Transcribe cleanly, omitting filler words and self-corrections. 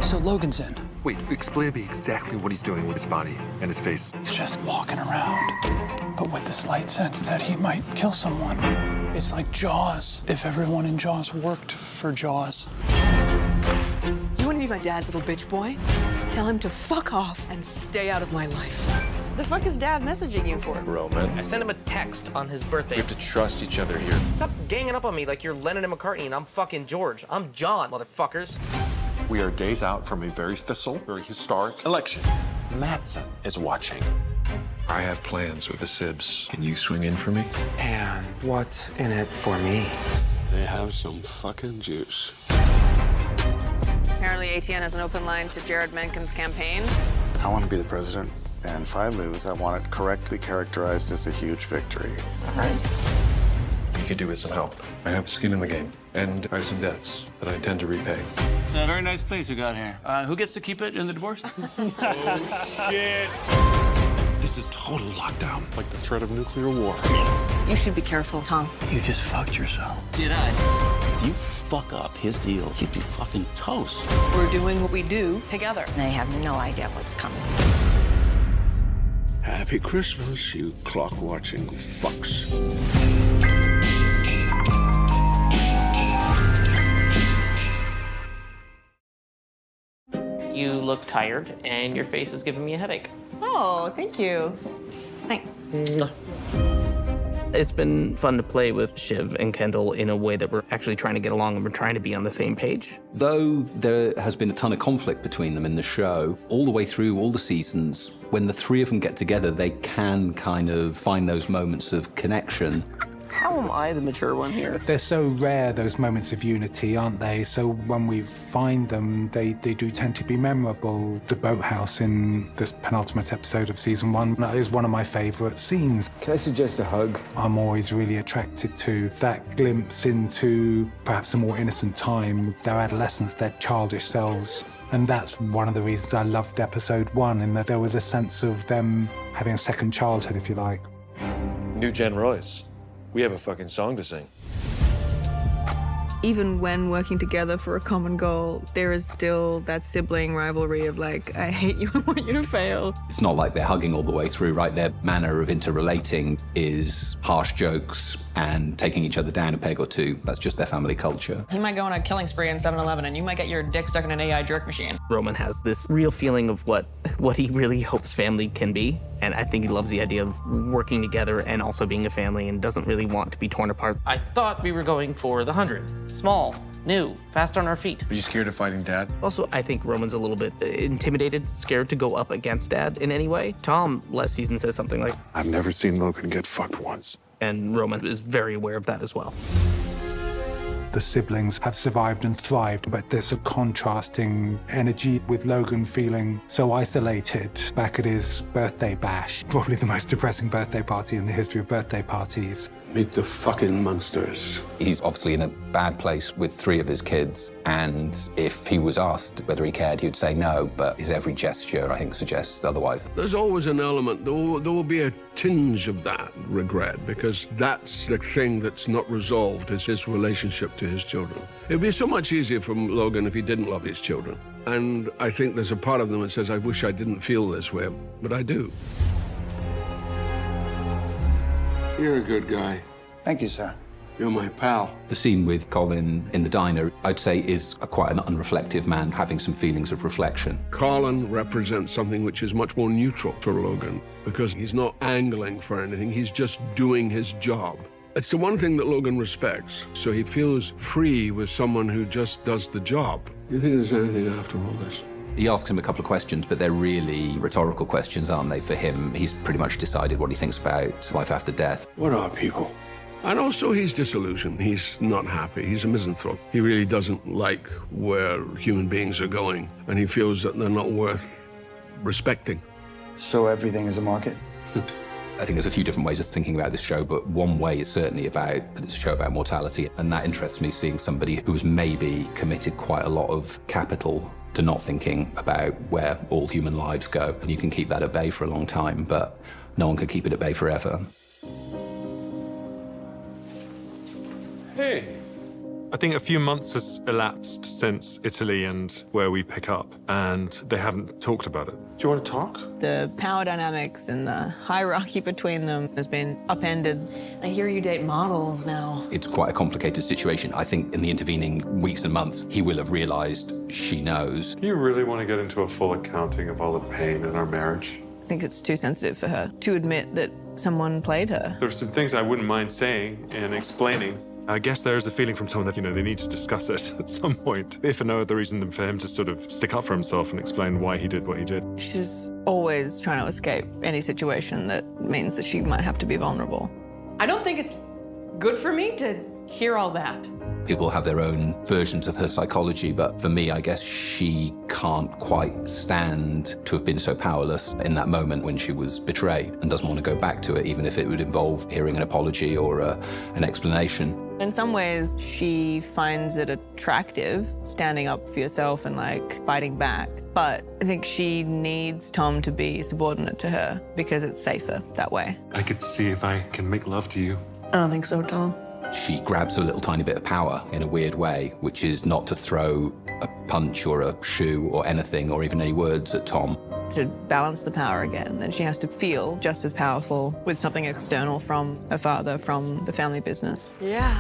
So Logan's in. Wait, explain to me exactly what he's doing with his body and his face. He's just walking around, but with the slight sense that he might kill someone. It's like Jaws, if everyone in Jaws worked for Jaws. You want to be my dad's little bitch boy? Tell him to fuck off and stay out of my life. The fuck is Dad messaging you for? Roman. I sent him a text on his birthday. We have to trust each other here. Stop ganging up on me like you're Lennon and McCartney and I'm fucking George. I'm John, motherfuckers. We are days out from a very very historic election. Madsen is watching. I have plans with the Sibs. Can you swing in for me? And what's in it for me? They have some fucking juice. Apparently ATN has an open line to Jared Menken's campaign. I want to be the president, and if I lose, I want it correctly characterized as a huge victory. All right. You could do with some help. I have skin in the game, and I have some debts that I intend to repay. It's a very nice place we got here. Who gets to keep it in the divorce? Oh, shit. This is total lockdown, like the threat of nuclear war. You should be careful, Tom. You just fucked yourself. Did I? If you fuck up his deal, you'd be fucking toast. We're doing what we do together. They have no idea what's coming. Happy Christmas, you clock-watching fucks. You look tired and your face is giving me a headache. Oh, thank you. Hi. It's been fun to play with Shiv and Kendall in a way that we're actually trying to get along and we're trying to be on the same page. Though there has been a ton of conflict between them in the show, all the way through all the seasons, when the three of them get together, they can kind of find those moments of connection. How am I the mature one here? They're so rare, those moments of unity, aren't they? So when we find them, they do tend to be memorable. The boathouse in this penultimate episode of season 1 is one of my favorite scenes. Can I suggest a hug? I'm always really attracted to that glimpse into perhaps a more innocent time, their adolescence, their childish selves. And that's one of the reasons I loved episode 1, in that there was a sense of them having a second childhood, if you like. New Gen Royce. We have a fucking song to sing. Even when working together for a common goal, there is still that sibling rivalry of like, I hate you, I want you to fail. It's not like they're hugging all the way through, right? Their manner of interrelating is harsh jokes and taking each other down a peg or two. That's just their family culture. He might go on a killing spree in 7-Eleven and you might get your dick stuck in an AI jerk machine. Roman has this real feeling of what he really hopes family can be. And I think he loves the idea of working together and also being a family and doesn't really want to be torn apart. I thought we were going for the 100. Small, new, fast on our feet. Are you scared of fighting Dad? Also, I think Roman's a little bit intimidated, scared to go up against Dad in any way. Tom, last season, says something like, I've never seen Logan get fucked once. And Roman is very aware of that as well. The siblings have survived and thrived, but there's a contrasting energy with Logan feeling so isolated back at his birthday bash. Probably the most depressing birthday party in the history of birthday parties. Meet the fucking monsters. He's obviously in a bad place with 3 of his kids, and if he was asked whether he cared, he'd say no, but his every gesture, I think, suggests otherwise. There's always an element, there will be a tinge of that regret, because that's the thing that's not resolved, is his relationship to his children. It'd be so much easier for Logan if he didn't love his children. And I think there's a part of them that says, I wish I didn't feel this way, but I do. You're a good guy. Thank you, sir. You're my pal. The scene with Colin in the diner, I'd say, is quite an unreflective man having some feelings of reflection. Colin represents something which is much more neutral for Logan, because he's not angling for anything, he's just doing his job. It's the one thing that Logan respects, so he feels free with someone who just does the job. Do you think there's anything after all this? He asks him a couple of questions, but they're really rhetorical questions, aren't they, for him? He's pretty much decided what he thinks about life after death. What are people? And also, he's disillusioned. He's not happy. He's a misanthrope. He really doesn't like where human beings are going, and he feels that they're not worth respecting. So everything is a market? I think there's a few different ways of thinking about this show, but one way is certainly that it's a show about mortality, and that interests me, seeing somebody who has maybe committed quite a lot of capital to not thinking about where all human lives go. And you can keep that at bay for a long time, but no one can keep it at bay forever. Hey, I think a few months has elapsed since Italy and where we pick up, and they haven't talked about it. Do you want to talk? The power dynamics and the hierarchy between them has been upended. I hear you date models now. It's quite a complicated situation. I think in the intervening weeks and months, he will have realized she knows. Do you really want to get into a full accounting of all the pain in our marriage? I think it's too sensitive for her to admit that someone played her. There's some things I wouldn't mind saying and explaining. I guess there is a feeling from Tom that, they need to discuss it at some point, if for no other reason than for him to sort of stick up for himself and explain why he did what he did. She's always trying to escape any situation that means that she might have to be vulnerable. I don't think it's good for me to hear all that. People have their own versions of her psychology, but for me, I guess she can't quite stand to have been so powerless in that moment when she was betrayed and doesn't want to go back to it, even if it would involve hearing an apology or an explanation. In some ways, she finds it attractive, standing up for yourself and, fighting back. But I think she needs Tom to be subordinate to her because it's safer that way. I could see if I can make love to you. I don't think so, Tom. She grabs a little tiny bit of power in a weird way, which is not to throw a punch or a shoe or anything or even any words at Tom. To balance the power again, then she has to feel just as powerful with something external from her father, from the family business. Yeah.